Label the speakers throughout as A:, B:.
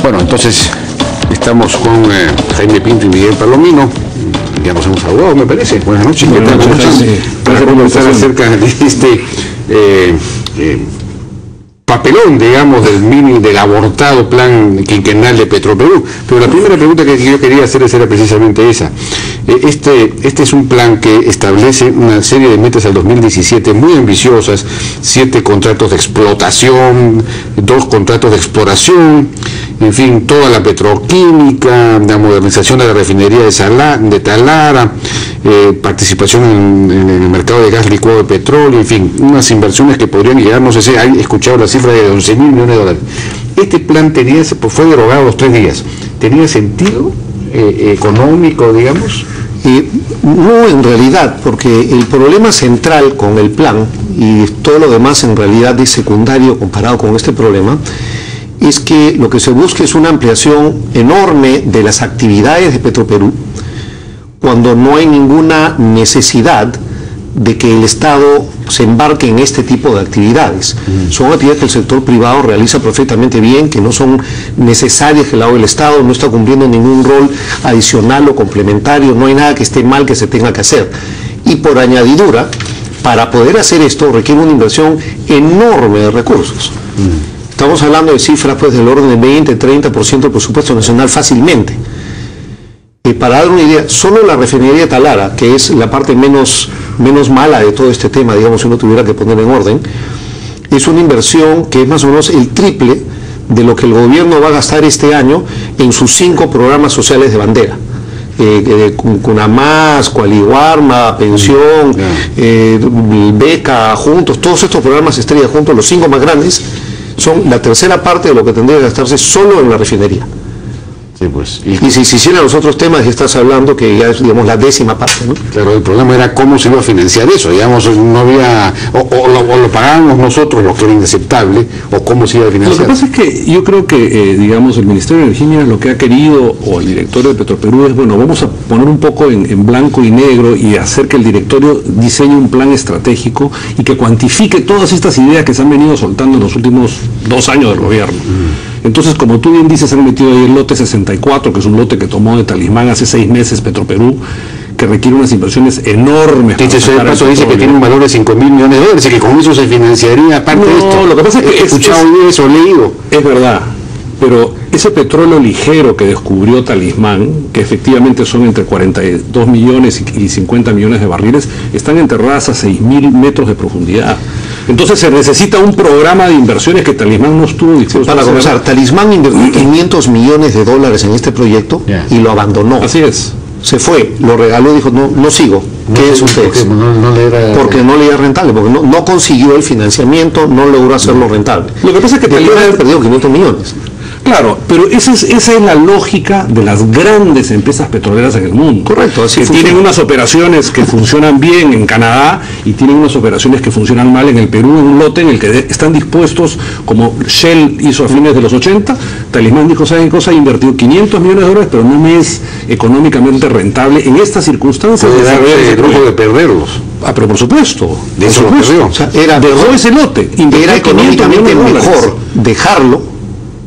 A: Bueno, entonces estamos con Jaime Pinto y Miguel Palomino. Ya nos hemos saludado, me parece. Buenas noches.
B: Buenas noches.
A: Para conversar acerca de este papelón, digamos, del abortado plan quinquenal de Petroperú. Pero la primera pregunta que yo quería hacerles era precisamente esa. Este es un plan que establece una serie de metas al 2017 muy ambiciosas: 7 contratos de explotación, 2 contratos de exploración, en fin, toda la petroquímica, la modernización de la refinería de Talara, participación en el mercado de gas licuado de petróleo, en fin, unas inversiones que podrían llegar, no sé si han escuchado la cifra de 11.000 millones de dólares. Este plan fue derogado a los 3 días. ¿Tenía sentido económico, digamos?
B: No, en realidad, porque el problema central con el plan, y todo lo demás en realidad es secundario comparado con este problema, es que lo que se busca es una ampliación enorme de las actividades de Petroperú, cuando no hay ninguna necesidad de que el Estado se embarque en este tipo de actividades. Son actividades que el sector privado realiza perfectamente bien, que no son necesarias que el lado del Estado, no está cumpliendo ningún rol adicional o complementario, no hay nada que esté mal que se tenga que hacer. Y por añadidura, para poder hacer esto requiere una inversión enorme de recursos. Estamos hablando de cifras pues del orden de 20-30% del presupuesto nacional fácilmente. Para dar una idea, solo la refinería de Talara, que es la parte menos mala de todo este tema, digamos, si uno tuviera que poner en orden, es una inversión que es más o menos el triple de lo que el gobierno va a gastar este año en sus 5 programas sociales de bandera. Cunamás, Cualiguarma, Pensión, Beca, Juntos, todos estos programas estrella juntos, los 5 más grandes, son la tercera parte de lo que tendría que gastarse solo en la refinería.
A: Sí, pues.
B: Y si se hicieran los otros temas que estás hablando, que ya es, digamos, la 10ª parte, ¿no?
A: Claro, el problema era cómo se iba a financiar eso, digamos, no había, o lo pagábamos nosotros, lo que era inaceptable, o cómo se iba a financiar.
C: Lo que pasa es que yo creo que, digamos, el Ministerio de Energía lo que ha querido, o el directorio de Petroperú, es, bueno, vamos a poner un poco en blanco y negro y hacer que el directorio diseñe un plan estratégico y que cuantifique todas estas ideas que se han venido soltando en los últimos 2 años del gobierno. Entonces, como tú bien dices, han metido ahí el lote 64, que es un lote que tomó de Talismán hace 6 meses Petroperú, que requiere unas inversiones enormes.
A: Dice que tiene un valor de 5.000 millones de dólares y que con eso se financiaría parte de esto.
C: Lo que pasa es que
A: he escuchado eso, leído.
C: Es verdad, pero ese petróleo ligero que descubrió Talismán, que efectivamente son entre 42 millones y 50 millones de barriles, están enterradas a 6.000 metros de profundidad. Entonces se necesita un programa de inversiones que Talismán no estuvo dispuesto
B: para comenzar. Talismán invirtió 500 millones de dólares en este proyecto y lo abandonó.
C: Así es.
B: Se fue, lo regaló y dijo, no sigo. ¿Qué es usted? Porque no le era rentable, porque no consiguió el financiamiento, no logró hacerlo rentable.
C: Lo que pasa es que
B: Talismán haber perdido 500 millones.
C: Claro, pero esa es la lógica de las grandes empresas petroleras en el mundo.
B: Correcto, así
C: que tienen unas operaciones que funcionan bien en Canadá y tienen unas operaciones que funcionan mal en el Perú, en un lote en el que están dispuestos, como Shell hizo a fines de los 80, Talismán dijo, ¿saben cosa? Ha invertido 500 millones de dólares, pero no me es económicamente rentable en estas circunstancias.
A: Puede darle el grupo de perderlos.
C: Pero por supuesto.
A: De eso lo perdió.
B: O sea, era
C: dejó ese lote.
B: Era económicamente mejor dejarlo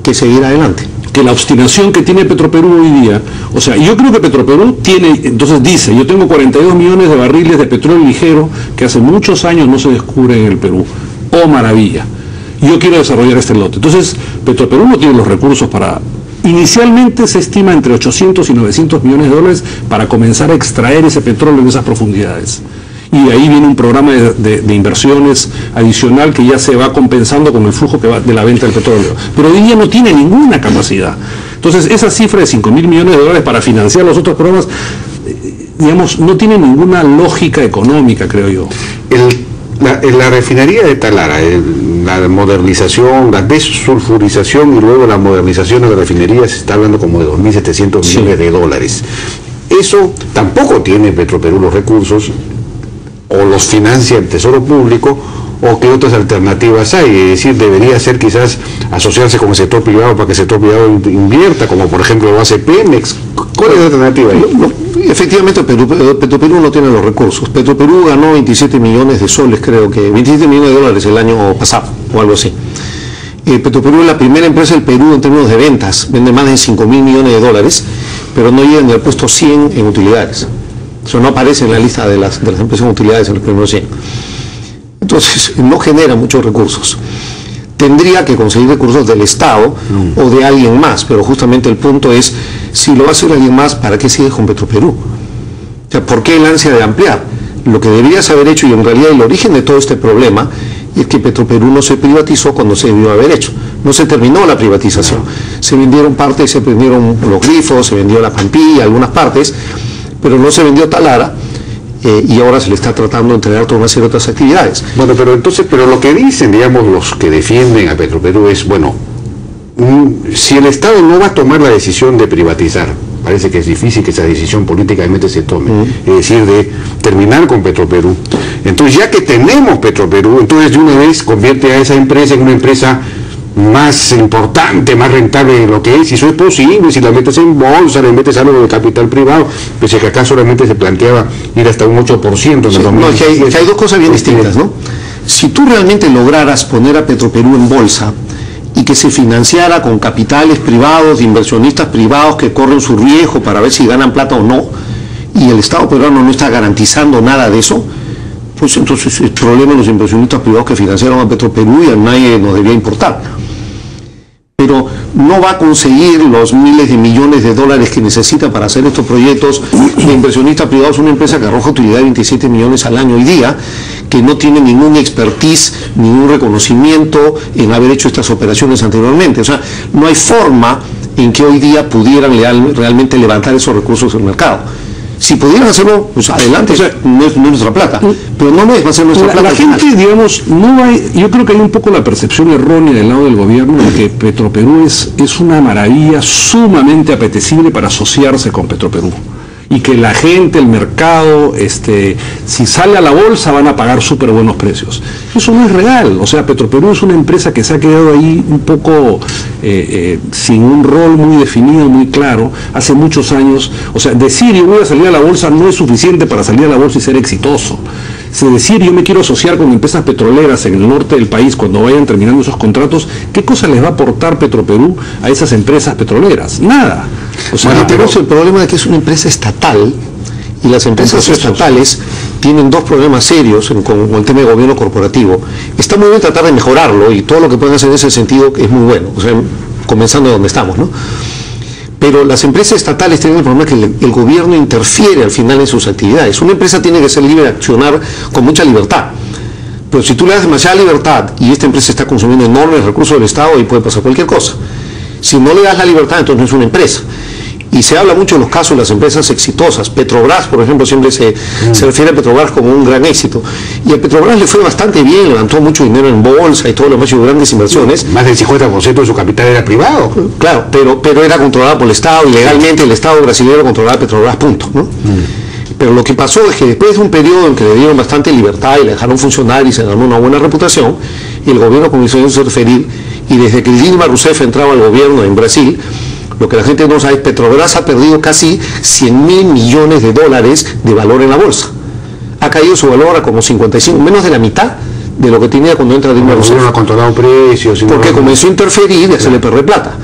B: que seguir adelante.
C: Que la obstinación que tiene Petroperú hoy día, o sea, yo creo que Petroperú tiene, entonces dice, yo tengo 42 millones de barriles de petróleo ligero que hace muchos años no se descubre en el Perú. ¡Oh, maravilla! Yo quiero desarrollar este lote. Entonces, Petroperú no tiene los recursos para... Inicialmente se estima entre 800 y 900 millones de dólares para comenzar a extraer ese petróleo en esas profundidades. Y de ahí viene un programa de inversiones adicional que ya se va compensando con el flujo que va de la venta del petróleo. Pero hoy día no tiene ninguna capacidad. Entonces, esa cifra de 5.000 millones de dólares para financiar los otros programas, digamos, no tiene ninguna lógica económica, creo yo.
A: La refinería de Talara, la modernización, la desulfurización y luego la modernización de la refinería, se está hablando como de 2.700 millones de dólares. Eso tampoco tiene Petroperú los recursos, o los financia el Tesoro Público, o qué otras alternativas hay. Es decir, debería ser quizás asociarse con el sector privado para que el sector privado invierta, como por ejemplo lo hace Pemex. ¿Cuál es la alternativa ahí?
B: Efectivamente, Petroperú no tiene los recursos. Petroperú ganó 27 millones de soles, creo que 27 millones de dólares el año pasado, o algo así. Petroperú es la primera empresa del Perú en términos de ventas, vende más de 5.000 millones de dólares, pero no llega ni al puesto 100 en utilidades. Eso no aparece en la lista de las empresas en utilidades en los primeros 100. Entonces, no genera muchos recursos. Tendría que conseguir recursos del Estado o de alguien más, pero justamente el punto es, si lo va a hacer alguien más, ¿para qué sigue con Petroperú? O sea, ¿por qué el ansia de ampliar? Lo que deberías haber hecho, y en realidad el origen de todo este problema, es que Petroperú no se privatizó cuando se debió haber hecho. No se terminó la privatización. Se vendieron partes, se vendieron los grifos, se vendió la Pampilla, algunas partes, pero no se vendió Talara, y ahora se le está tratando de entregar toda una serie de otras actividades.
A: Bueno, pero lo que dicen, digamos, los que defienden a Petroperú es, bueno, si el Estado no va a tomar la decisión de privatizar, parece que es difícil que esa decisión políticamente se tome, es decir, de terminar con Petroperú. Entonces, ya que tenemos Petroperú, entonces de una vez convierte a esa empresa en una empresa más importante, más rentable de lo que es, si eso es posible, si la metes en bolsa, le metes algo de capital privado, pese a que acá solamente se planteaba ir hasta un 8% en el 2000.
B: No, que hay dos cosas bien distintas, ¿no? Si tú realmente lograras poner a Petroperú en bolsa y que se financiara con capitales privados, de inversionistas privados que corren su riesgo para ver si ganan plata o no, y el Estado peruano no está garantizando nada de eso, pues entonces el problema de los inversionistas privados que financiaron a Petroperú y a nadie nos debía importar. Pero no va a conseguir los miles de millones de dólares que necesita para hacer estos proyectos. De inversionista privado es una empresa que arroja utilidad de 27 millones al año hoy día, que no tiene ningún expertise, ningún reconocimiento en haber hecho estas operaciones anteriormente. O sea, no hay forma en que hoy día pudieran realmente levantar esos recursos del mercado. Si pudieran hacerlo, pues adelante, o sea, no es nuestra plata, pero no va a ser nuestra plata.
C: La gente, digamos, yo creo que hay un poco la percepción errónea del lado del gobierno de que Petroperú es una maravilla sumamente apetecible para asociarse con Petroperú. Y que la gente, el mercado, si sale a la bolsa van a pagar súper buenos precios. Eso no es real. O sea, Petroperú es una empresa que se ha quedado ahí un poco sin un rol muy definido, muy claro, hace muchos años. O sea, decir yo voy a salir a la bolsa no es suficiente para salir a la bolsa y ser exitoso. Decir yo me quiero asociar con empresas petroleras en el norte del país cuando vayan terminando esos contratos, ¿qué cosa les va a aportar Petroperú a esas empresas petroleras? Nada.
B: O sea, bueno, tenemos el problema de que es una empresa estatal y las empresas estatales tienen dos problemas serios con el tema de gobierno corporativo. Está muy bien tratar de mejorarlo y todo lo que pueden hacer en ese sentido es muy bueno, o sea, comenzando de donde estamos, ¿no? Pero las empresas estatales tienen el problema que el gobierno interfiere al final en sus actividades. Una empresa tiene que ser libre de accionar con mucha libertad. Pero si tú le das demasiada libertad y esta empresa está consumiendo enormes recursos del Estado, ahí puede pasar cualquier cosa. Si no le das la libertad, entonces no es una empresa. Y se habla mucho de los casos de las empresas exitosas. Petrobras, por ejemplo, siempre se refiere a Petrobras como un gran éxito. Y a Petrobras le fue bastante bien, levantó mucho dinero en bolsa y todo lo demás, y grandes inversiones.
A: Más del 50% de su capital era privado.
B: Claro, pero era controlado por el Estado, y legalmente el Estado brasileño controlaba Petrobras, punto, ¿no? Pero lo que pasó es que después de un periodo en que le dieron bastante libertad y le dejaron funcionar y se ganó una buena reputación, el gobierno comenzó a interferir, y desde que Dilma Rousseff entraba al gobierno en Brasil, lo que la gente no sabe es que Petrobras ha perdido casi 100.000 millones de dólares de valor en la bolsa. Ha caído su valor a como 55, menos de la mitad de lo que tenía cuando entra Dilma Rousseff.
A: No ha controlado precios.
B: Porque comenzó a interferir y a hacerle perder plata.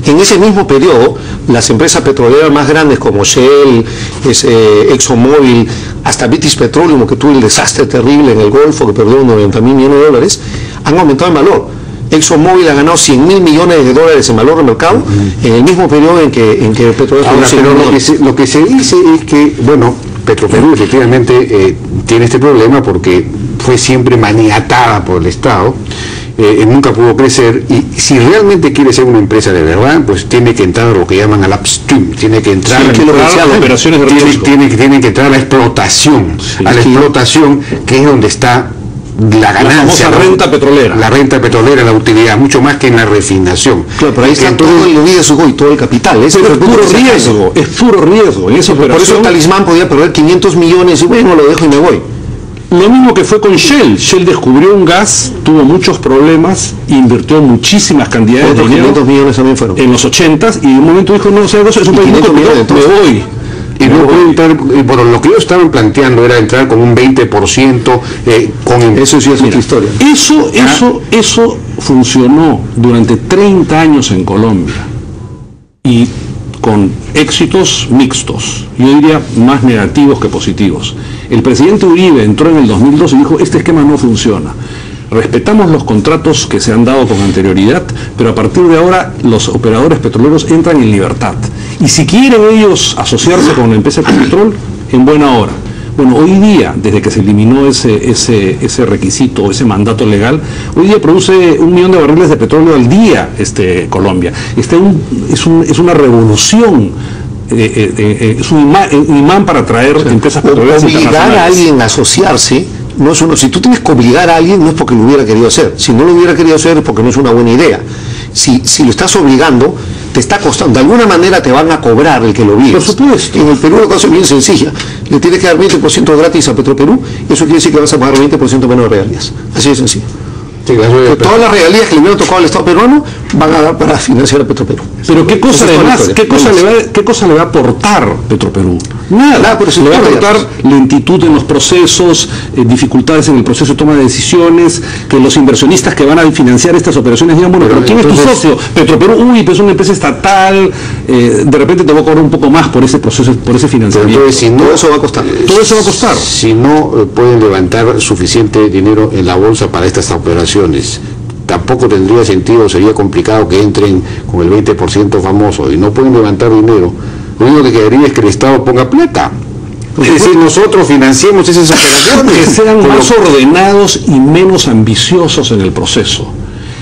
B: En ese mismo periodo, las empresas petroleras más grandes como Shell, ExxonMobil, hasta British Petroleum, que tuvo el desastre terrible en el Golfo, que perdió 90.000 millones de dólares, han aumentado en valor. ExxonMobil ha ganado 100.000 millones de dólares en valor de mercado en el mismo periodo en que Petroperú.
A: Pero lo que se dice es que, bueno, Petroperú efectivamente tiene este problema porque fue siempre maniatada por el Estado, nunca pudo crecer, y si realmente quiere ser una empresa de verdad, pues tiene que entrar a lo que llaman al upstream, tiene que entrar
C: a las operaciones de riesgo.
A: Tiene que entrar a la explotación, que es donde está la ganancia,
C: la famosa renta petrolera.
A: La renta petrolera, la utilidad, mucho más que en la refinación.
B: Claro, pero ahí está todo el riesgo y todo el capital.
C: Es puro riesgo, es puro riesgo.
B: Por eso el Talismán podía perder 500 millones y bueno, lo dejo y me voy.
C: Lo mismo que fue con Shell. Shell descubrió un gas, tuvo muchos problemas, invirtió muchísimas cantidades de dinero.
B: 500 millones también fueron.
C: En los 80s, y en un momento dijo, no, o sea, es un país muy complicado, me voy.
A: Y no puede entrar, bueno, lo que ellos estaban planteando era entrar con un 20% con...
B: Eso sí es otra historia.
C: Eso funcionó durante 30 años en Colombia y con éxitos mixtos, yo diría más negativos que positivos. El presidente Uribe entró en el 2002 y dijo, este esquema no funciona. Respetamos los contratos que se han dado con anterioridad, pero a partir de ahora los operadores petroleros entran en libertad. Y si quieren ellos asociarse con la empresa Ecopetrol, en buena hora. Bueno, hoy día, desde que se eliminó ese requisito, ese mandato legal, hoy día produce 1 millón de barriles de petróleo al día Colombia. Es una revolución, es un imán para traer empresas petroleras internacionales.
B: Obligar a alguien a asociarse no es uno. Si tú tienes que obligar a alguien, no es porque lo hubiera querido hacer. Si no lo hubiera querido hacer es porque no es una buena idea. Si lo estás obligando, te está costando. De alguna manera te van a cobrar el que lo obligues.
C: Por supuesto.
B: En el Perú la cosa es bien sencilla. Le tienes que dar 20% gratis a Petroperú, eso quiere decir que vas a pagar 20% menos de regalías. Así de sencillo. Sí, que todas las regalías que le hubieran tocado al Estado peruano van a dar para financiar a Petroperú.
C: Pero ¿qué cosa le va a aportar Petroperú? Nada.
B: Pero
C: le va a aportar lentitud en los procesos, dificultades en el proceso de toma de decisiones, que los inversionistas que van a financiar estas operaciones digan, bueno, pero ¿quién es tu socio? Petroperú, pues es una empresa estatal, de repente te voy a cobrar un poco más por ese proceso, por ese financiamiento.
A: Entonces, si no,
B: todo eso va a costar.
C: Todo eso va a costar.
A: Si no pueden levantar suficiente dinero en la bolsa para estas operaciones, tampoco tendría sentido, sería complicado que entren con el 20% famoso y no pueden levantar dinero. Lo único que quedaría es que el Estado ponga plata. Es decir, nosotros financiemos esas operaciones.
C: Que sean más ordenados y menos ambiciosos en el proceso.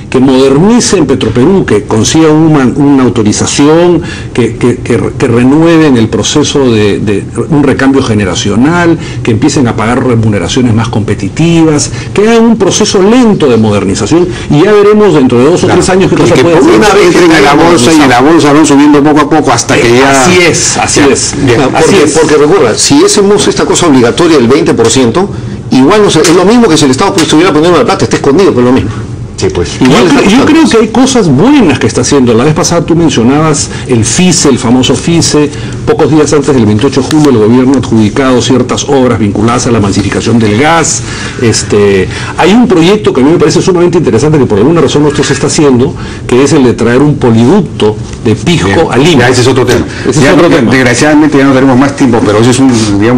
C: Que modernicen Petroperú, que consiga una autorización, que renueven el proceso de un recambio generacional, que empiecen a pagar remuneraciones más competitivas, que hagan un proceso lento de modernización y ya veremos dentro de 2 o 3 años qué cosa puede hacer.
A: Una vez entren a la bolsa y en la bolsa van subiendo poco a poco hasta que ya...
C: Así es.
B: Porque recuerda, si hacemos esta cosa obligatoria del 20%, igual no es lo mismo que si el Estado estuviera poniendo la plata, está escondido, pero es lo mismo.
A: Sí, pues.
C: Yo creo que hay cosas buenas que está haciendo. La vez pasada tú mencionabas el FICE, el famoso FICE. Pocos días antes del 28 de julio el gobierno ha adjudicado ciertas obras vinculadas a la masificación del gas. Hay un proyecto que a mí me parece sumamente interesante, que por alguna razón no se está haciendo, que es el de traer un poliducto de Pisco a Lima.
A: Ese es otro tema. Desgraciadamente ya no tenemos más tiempo, pero ese es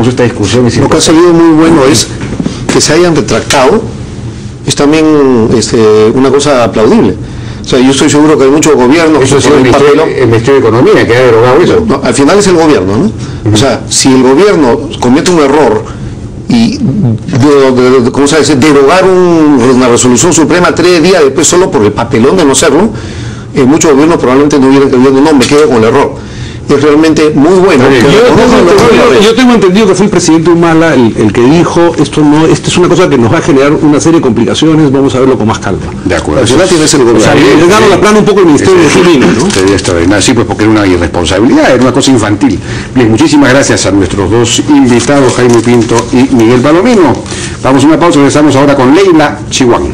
A: esta discusión es
B: lo que ha salido muy bueno es que se hayan retractado. Es también una cosa aplaudible. O sea, yo estoy seguro que hay muchos gobiernos...
A: Eso es el Ministerio de Economía que ha derogado eso.
B: No, al final es el gobierno, ¿no? O sea, si el gobierno comete un error y ¿cómo se dice? Derogar una resolución suprema 3 días después solo por el papelón de no serlo, muchos gobiernos probablemente no hubieran querido, no, me quedo con el error. Es realmente muy bueno.
C: Yo tengo entendido que fue el presidente Humala el que dijo, esto es una cosa que nos va a generar una serie de complicaciones, vamos a verlo con más calma.
A: De acuerdo.
B: Al final tienes el gobierno.
C: O sea, le daron la plana un poco el Ministerio de Economía, ¿no?
A: Sería extraordinario, sí, pues porque era una irresponsabilidad, era una cosa infantil. Bien, muchísimas gracias a nuestros 2 invitados, Jaime Pinto y Miguel Palomino. Vamos a una pausa, regresamos ahora con Leila Chihuahua.